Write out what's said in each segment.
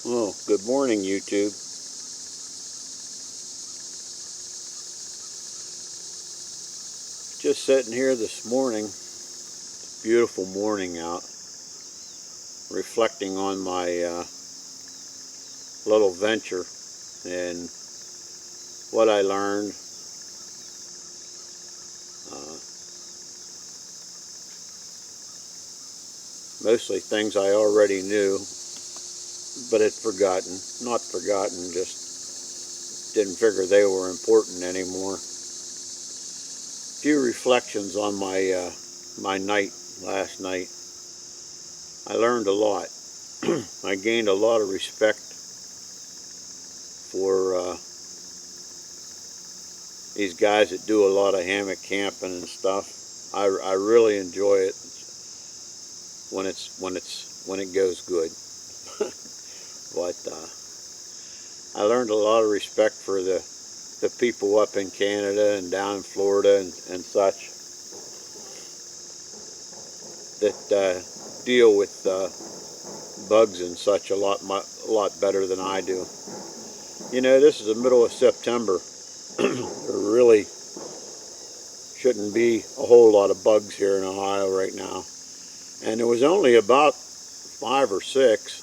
Oh, good morning, YouTube. Just sitting here this morning, beautiful morning out, reflecting on my little venture and what I learned. Uh, Mostly things I already knew, but had forgotten. Not forgotten, just didn't figure they were important anymore. A few reflections on my night last night. I learned a lot. I gained a lot of respect for these guys that do a lot of hammock camping and stuff. I really enjoy it when it goes good. But I learned a lot of respect for the people up in Canada and down in Florida and such that deal with bugs and such a lot better than I do. You know, this is the middle of September. There really shouldn't be a whole lot of bugs here in Ohio right now. And there was only about 5 or 6,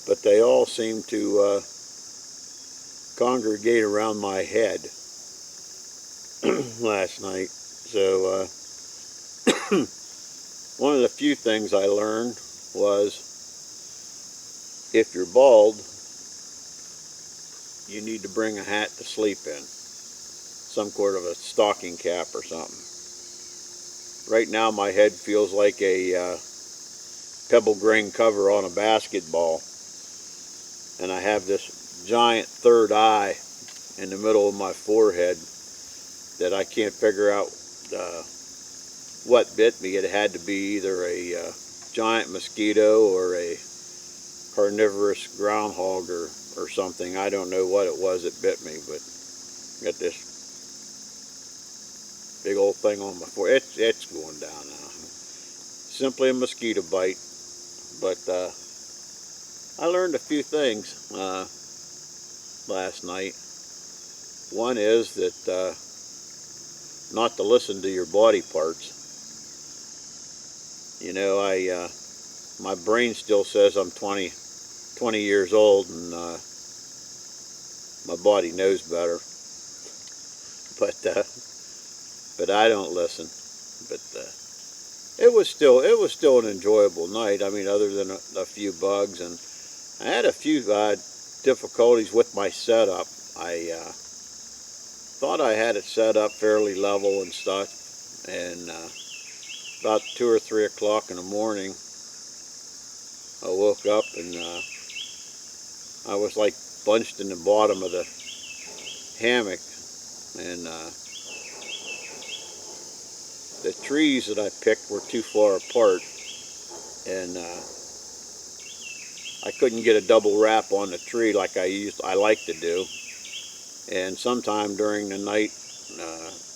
but they all seem to congregate around my head last night. So one of the few things I learned was if you're bald, you need to bring a hat to sleep in, some sort of a stocking cap or something. Right now my head feels like a pebble grain cover on a basketball, and I have this giant third eye in the middle of my forehead that I can't figure out what bit me. It had to be either a giant mosquito or a carnivorous groundhog or something. I don't know what it was that bit me, but got this big old thing on my forehead. It's going down now. Simply a mosquito bite. But I learned a few things last night. One is that not to listen to your body parts. You know, my brain still says I'm 20 years old, and my body knows better. But I don't listen. But it was still an enjoyable night. I mean, other than a few bugs, and I had a few difficulties with my setup. I thought I had it set up fairly level and stuff, and about 2 or 3 o'clock in the morning, I woke up and I was like bunched in the bottom of the hammock, and the trees that I picked were too far apart, and I couldn't get a double wrap on the tree like I like to do. And sometime during the night,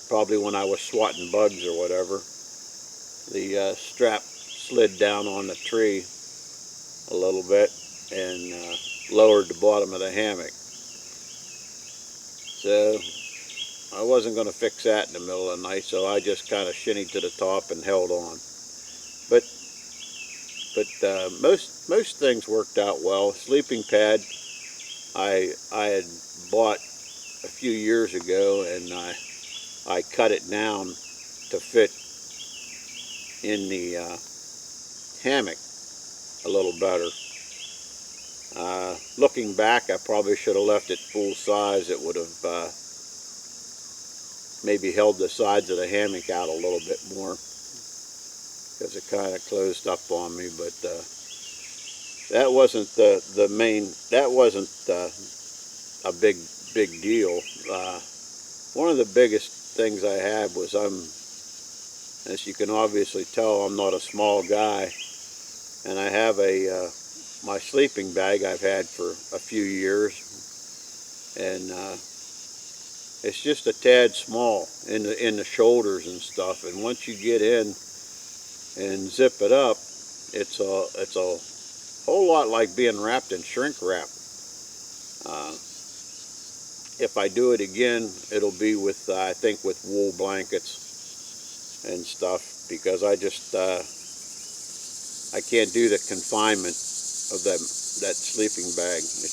probably when I was swatting bugs or whatever, the strap slid down on the tree a little bit and lowered the bottom of the hammock. So I wasn't going to fix that in the middle of the night, so I just kind of shinnied to the top and held on. But most things worked out well. Sleeping pad I had bought a few years ago, and I cut it down to fit in the hammock a little better. Looking back, I probably should have left it full size. It would have maybe held the sides of the hammock out a little bit more, because it kind of closed up on me. But that wasn't the main. That wasn't a big deal. One of the biggest things I had was as you can obviously tell, I'm not a small guy, and I have my sleeping bag I've had for a few years, and it's just a tad small in the shoulders and stuff. And once you get in and zip it up, it's a whole lot like being wrapped in shrink wrap. If I do it again, it'll be with, I think, with wool blankets and stuff, because I just, I can't do the confinement of that sleeping bag. It's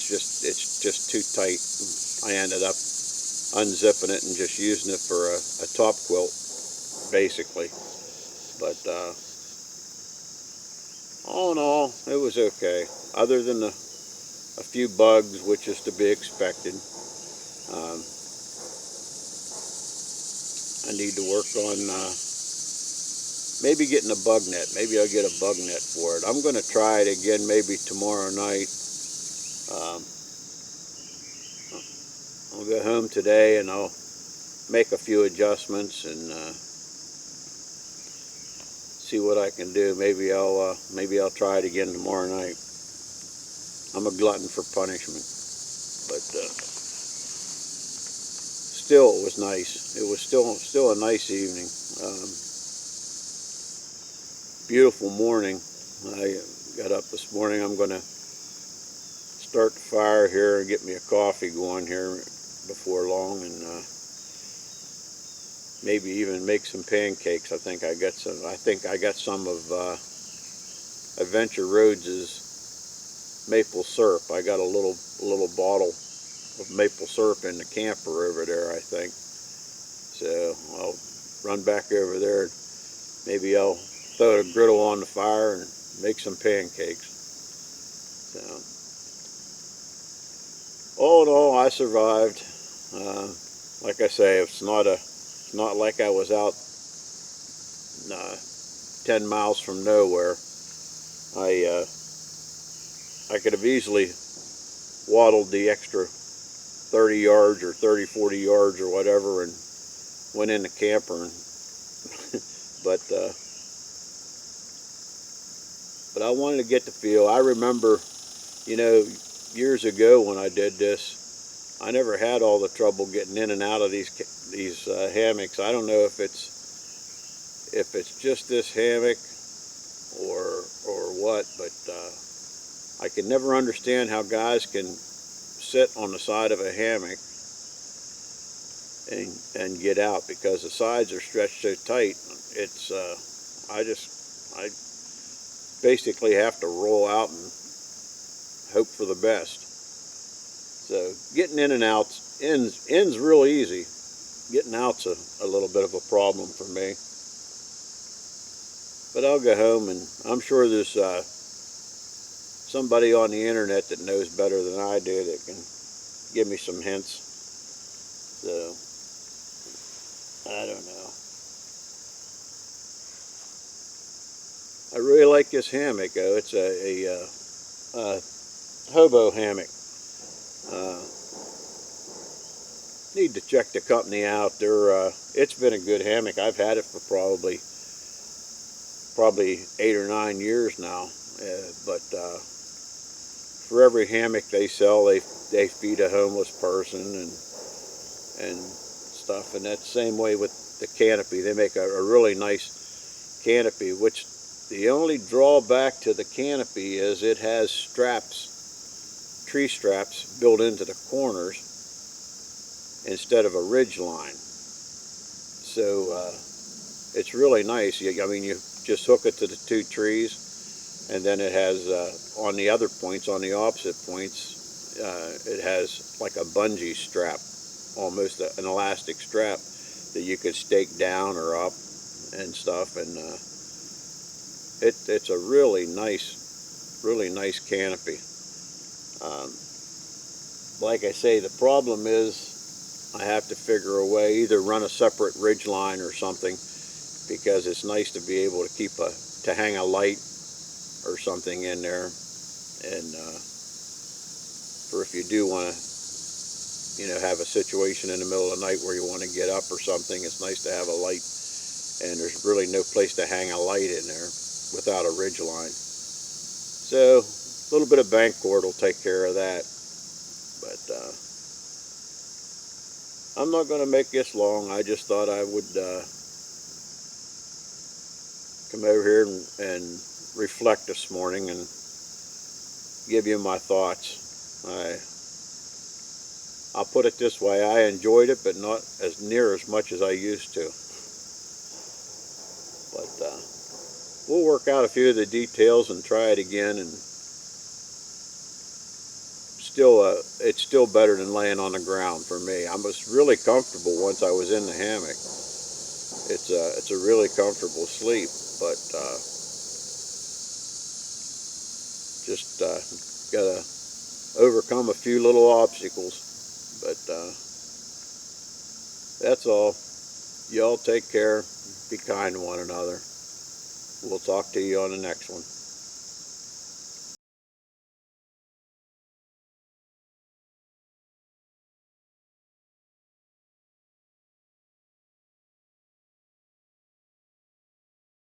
just too tight. I ended up unzipping it and just using it for a top quilt, basically. But all in all, it was okay. Other than a few bugs, which is to be expected. I need to work on maybe getting a bug net. Maybe I'll get a bug net for it. I'm going to try it again maybe tomorrow night. I'll go home today and I'll make a few adjustments and see what I can do. Maybe I'll try it again tomorrow night. I'm a glutton for punishment, but still, it was nice. It was still a nice evening. Beautiful morning. I got up this morning. I'm going to start the fire here and get me a coffee going here before long, and maybe even make some pancakes. I think I got some of Adventure Rhodes's maple syrup. I got a little bottle of maple syrup in the camper over there, I think. So I'll run back over there. Maybe I'll throw a griddle on the fire and make some pancakes. So all in all, I survived. Like I say, it's not like I was out 10 miles from nowhere. I could have easily waddled the extra 30 yards or 30, 40 yards or whatever and went in the camper. And but I wanted to get the feel. I remember, years ago when I did this, I never had all the trouble getting in and out of these hammocks. I don't know if it's just this hammock or what, but I can never understand how guys can sit on the side of a hammock and get out, because the sides are stretched so tight. It's I basically have to roll out and hope for the best. So getting in and out, in's real easy. Getting out's a little bit of a problem for me. But I'll go home, and I'm sure there's somebody on the internet that knows better than I do that can give me some hints. So I don't know. I really like this hammock, though. It's a hobo hammock. Need to check the company out. It's been a good hammock. I've had it for probably 8 or 9 years now. But for every hammock they sell, they feed a homeless person and stuff. And that's the same way with the canopy. They make a really nice canopy, which the only drawback to the canopy is it has straps, tree straps, built into the corners instead of a ridge line. So it's really nice. You just hook it to the 2 trees, and then it has on the other points, on the opposite points, it has like a bungee strap, almost an elastic strap that you could stake down or up and stuff. And it's a really nice canopy. Like I say, the problem is I have to figure a way, either run a separate ridge line or something, because it's nice to be able to hang a light or something in there, and for if you do want to have a situation in the middle of the night where you want to get up or something, it's nice to have a light, and there's really no place to hang a light in there without a ridge line. So a little bit of bank cord will take care of that. But I'm not going to make this long. I just thought I would come over here and reflect this morning and give you my thoughts. I'll put it this way, I enjoyed it, but not as near as much as I used to. But we'll work out a few of the details and try it again, and still, it's still better than laying on the ground for me. I was really comfortable once I was in the hammock. It's a really comfortable sleep, but just gotta overcome a few little obstacles. But that's all. Y'all take care. Be kind to one another. We'll talk to you on the next one.